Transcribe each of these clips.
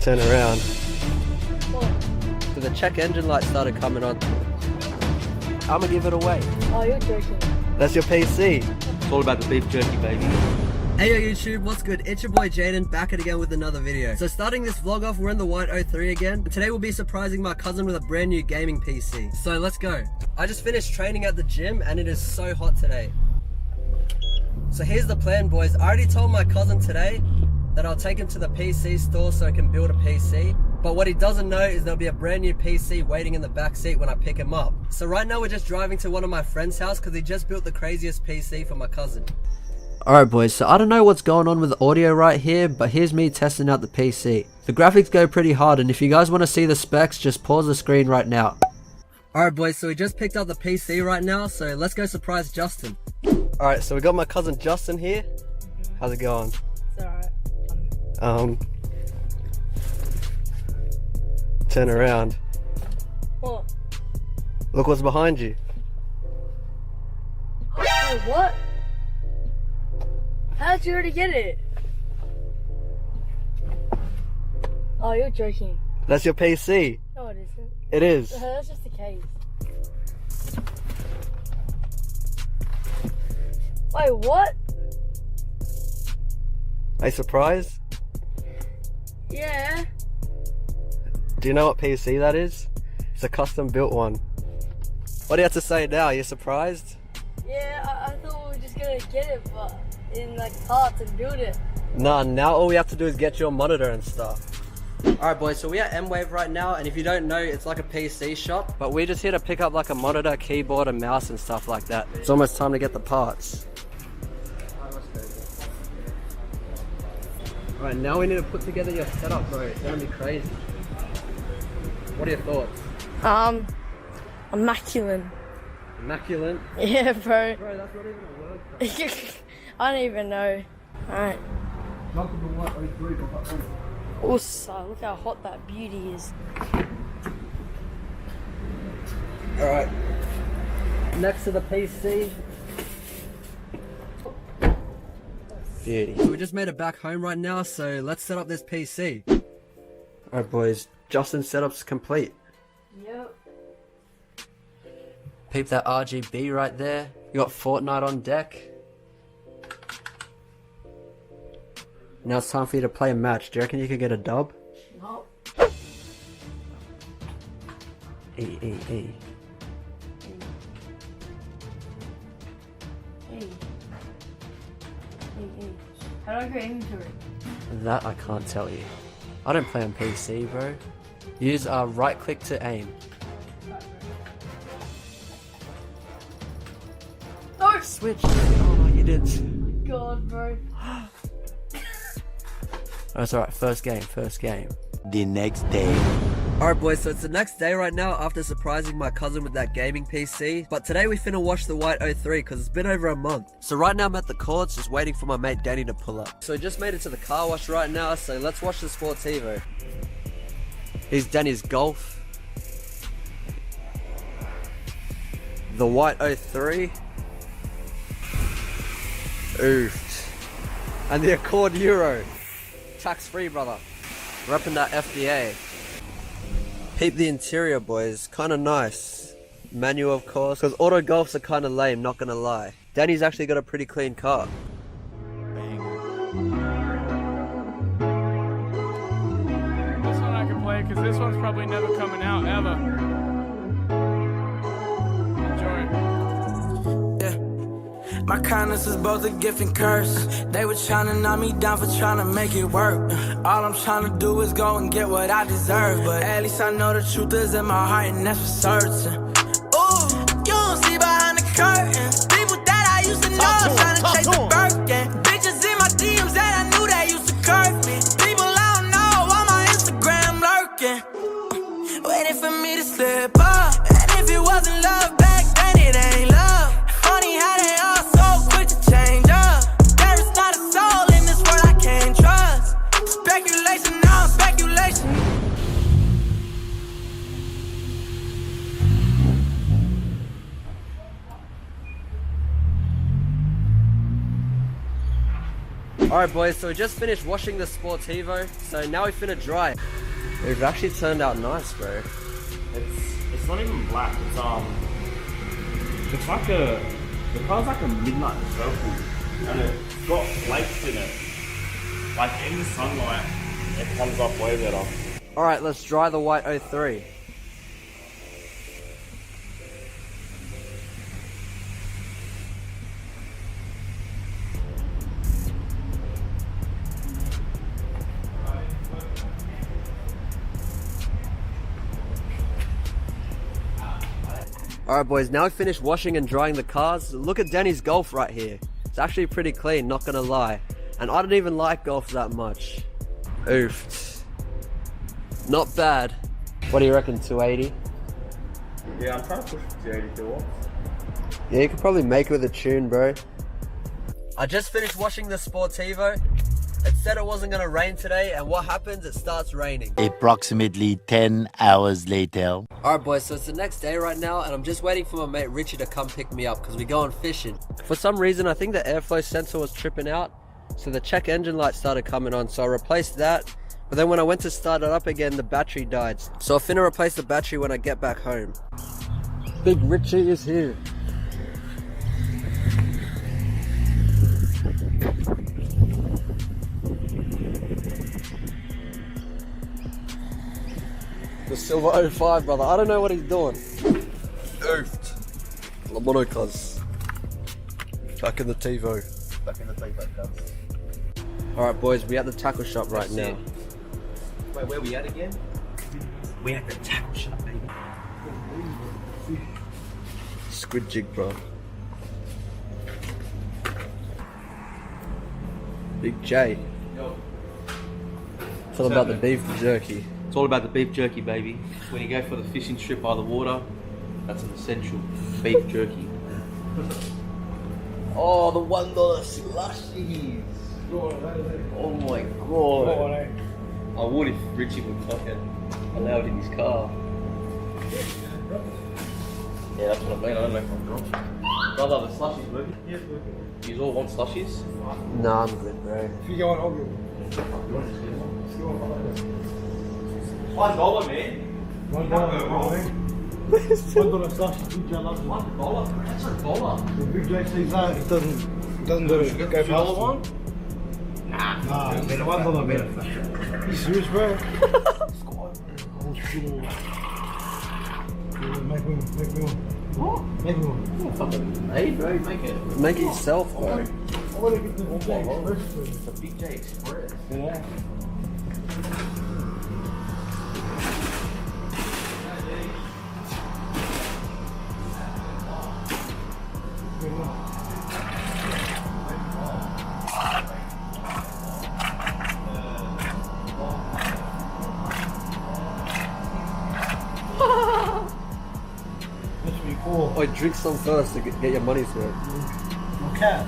Turn around. What? So the check engine light started coming on. I'm gonna give it away. Oh, you're joking. That's your PC. It's all about the beef jerky, baby. Hey yo YouTube, what's good? It's your boy Jaden, back at again with another video. So starting this vlog off, we're in the White 03 again. Today we'll be surprising my cousin with a brand new gaming PC. So let's go. I just finished training at the gym and it is so hot today. So here's the plan, boys. I already told my cousin today that I'll take him to the PC store so he can build a PC. But what he doesn't know is there'll be a brand new PC waiting in the back seat when I pick him up. So right now we're just driving to one of my friend's house because he just built the craziest PC for my cousin. Alright boys, so I don't know what's going on with the audio right here, but here's me testing out the PC. The graphics go pretty hard, and if you guys want to see the specs, just pause the screen right now. Alright boys, so we just picked up the PC right now, so let's go surprise Justin. Alright, so we got my cousin Justin here. How's it going? It's alright. Turn around. What? Look what's behind you. Oh, what? How did you already get it? Oh, you're joking. That's your PC. No, it isn't. It is. That's just a case. Wait, what? Are you surprised? Yeah. Do you know what PC that is? It's a custom built one. What do you have to say now? Are you surprised? Yeah, I thought we were just gonna get it, but in like parts and build it. Nah, now all we have to do is get your monitor and stuff. Alright boys, so we are M-Wave right now, and if you don't know, it's like a PC shop, but we're just here to pick up like a monitor, keyboard and mouse and stuff like that. It's almost time to get the parts. Alright, now we need to put together your setup, bro. It's gonna be crazy. What are your thoughts? Immaculate. Immaculate? Yeah, bro. Bro, that's not even a word. I don't even know. Alright. Welcome to White 03, but Also, look how hot that beauty is. Alright. Next to the PC. Beauty. So we just made it back home right now, so let's set up this PC. Alright boys, Justin's setup's complete. Yep. Peep that RGB right there. You got Fortnite on deck. Now it's time for you to play a match. Do you reckon you could get a dub? No. E. Hey. How do I create inventory? That I can't tell you. I don't play on PC, bro. Use right click to aim. No! Switch. Oh, you did. God, bro. That's alright, first game. The next day. Alright boys, so it's the next day right now after surprising my cousin with that gaming PC. But today we finna wash the White 03 because it's been over a month. So right now I'm at the courts just waiting for my mate Danny to pull up. So we just made it to the car wash right now, so let's wash the Sportivo. Here's Danny's Golf. The White 03. Oof. And the Accord Euro. Tax free, brother. Repping that FDA. Peep the interior, boys. Kinda nice. Manual, of course. Because auto golfs are kinda lame, not gonna lie. Danny's actually got a pretty clean car. This one I can play because this one's probably never coming out ever. Enjoy. My kindness is both a gift and curse. They were trying to knock me down for trying to make it work. All I'm trying to do is go and get what I deserve. But at least I know the truth is in my heart, and that's for certain. Ooh, you don't see behind the curtain. People that I used to know trying to chase the Birkin. Bitches in my DMs that I knew that used to curve me. People I don't know on my Instagram lurking. Waiting for me to slip up. And if it wasn't love back then, it ain't love. Funny how they all so quick to change up. There is not a soul in this world I can't trust. Speculation, now speculation. Alright boys, so we just finished washing the Sportivo, so now we finna dry it. It actually turned out nice, bro. It's not even black. It's like the car's like a midnight purple, and it's got flakes in it. Like in the sunlight, it comes up way better. Alright, let's dry the white 03. Alright boys, now we finished washing and drying the cars. Look at Danny's Golf right here. It's actually pretty clean, not gonna lie. And I don't even like Golf that much. Oofed. Not bad. What do you reckon, 280? Yeah, I'm trying to push the 282 watts. Yeah, you could probably make it with a tune, bro. I just finished washing the Sportivo. It said it wasn't gonna rain today, and what happens? It starts raining. Approximately 10 hours later. Alright boys, so it's the next day right now, and I'm just waiting for my mate Richie to come pick me up because we're going fishing. For some reason, I think the airflow sensor was tripping out, so the check engine light started coming on, so I replaced that. But then when I went to start it up again, the battery died. So I'm finna replace the battery when I get back home. Big Richie is here. The silver 05, brother. I don't know what he's doing. Oofed. Lamono cuz. Back in the TiVo. Back in the tape like that. Alright boys, we're at the tackle shop right now. Wait, where we at again? We at the tackle shop, baby. Squid jig, bro. Big J. Tell them about the beef jerky. It's all about the beef jerky, baby. When you go for the fishing strip by the water, that's an essential. Beef jerky. Oh, the $1 slushies. Oh my god. I would if Richie would fucking allow it in his car. Yeah, that's what I mean. I don't know if I'm drunk. Brother, the slushies working? Yes, working. You all want slushies? Nah, I'm good, bro. $1, man. $1 slush, Big J loves it. $1? That's $1. When Big J sees that, he doesn't do it. Go past one? Nah, $1 man. You serious, bro? Make me one. Make me one. Hey, bro, make it. Make it yourself, bro. I want to get the Big J Express, please. The Big J Express. Yeah. Oh, drink some first to get your money's worth. Okay.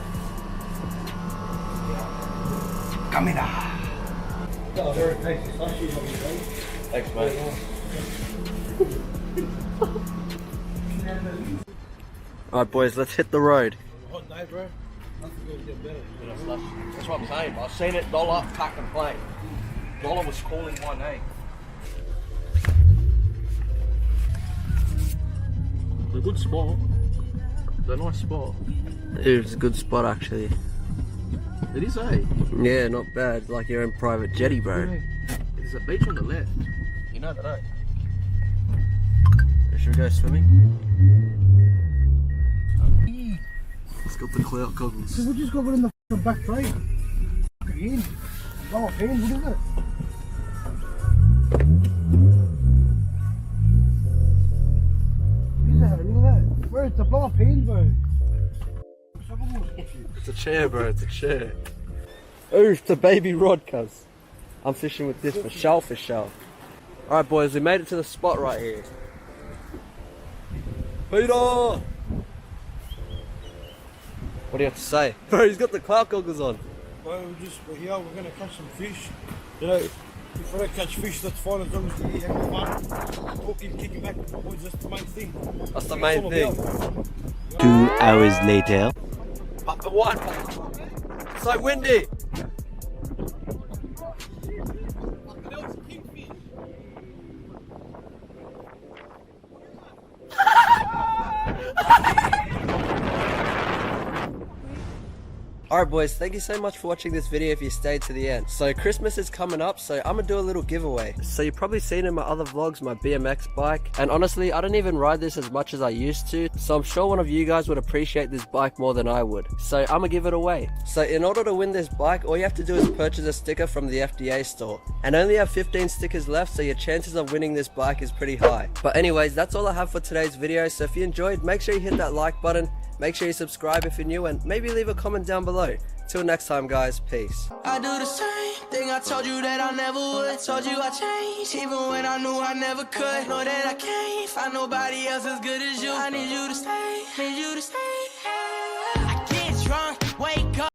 Come here. Oh, very tasty slushies, obviously. Thanks, mate. Alright boys, let's hit the road. Hot day, bro. Nothing going to get better. That's what I'm saying. I've seen it, dollar, can't complain. Dollar was calling my name. It's a good spot. It's a nice spot. It's a good spot actually. It is, eh? Yeah, not bad. Like your own private jetty, bro. There's a beach on the left. You know that, eh? Should we go swimming? Let's got the clout goggles. So we just got it in the back tray. Again. Oh, man, what is it? Look at that. Where is the blow up hand, bro? It's a chair, bro. It's a chair. Oof, the baby rod, cuz. I'm fishing with this for shellfish shell. Alright, boys, we made it to the spot right here. Peter! What do you have to say? Bro, he's got the clout goggles on. Well, we're here, we're going to catch some fish. You know, if I don't catch fish, that's fine as long as we have fun. Talking, kicking back with the boys, that's the main thing. That's the main thing. 2 hours later. But the one. It's so windy. Alright boys, thank you so much for watching this video if you stayed to the end. So Christmas is coming up, so I'm gonna do a little giveaway. So you've probably seen in my other vlogs my BMX bike, and honestly I don't even ride this as much as I used to, so I'm sure one of you guys would appreciate this bike more than I would. So I'm gonna give it away. So in order to win this bike, all you have to do is purchase a sticker from the FDA store, and only have 15 stickers left, so your chances of winning this bike is pretty high. But anyways, that's all I have for today's video, so if you enjoyed, make sure you hit that like button, make sure you subscribe if you're new, and maybe leave a comment down below. Till next time guys, peace. I do the same thing I told you that I never would. Told you I changed, even when I knew I never could. Know that I can't find nobody else as good as you. I need you to stay, need you to stay.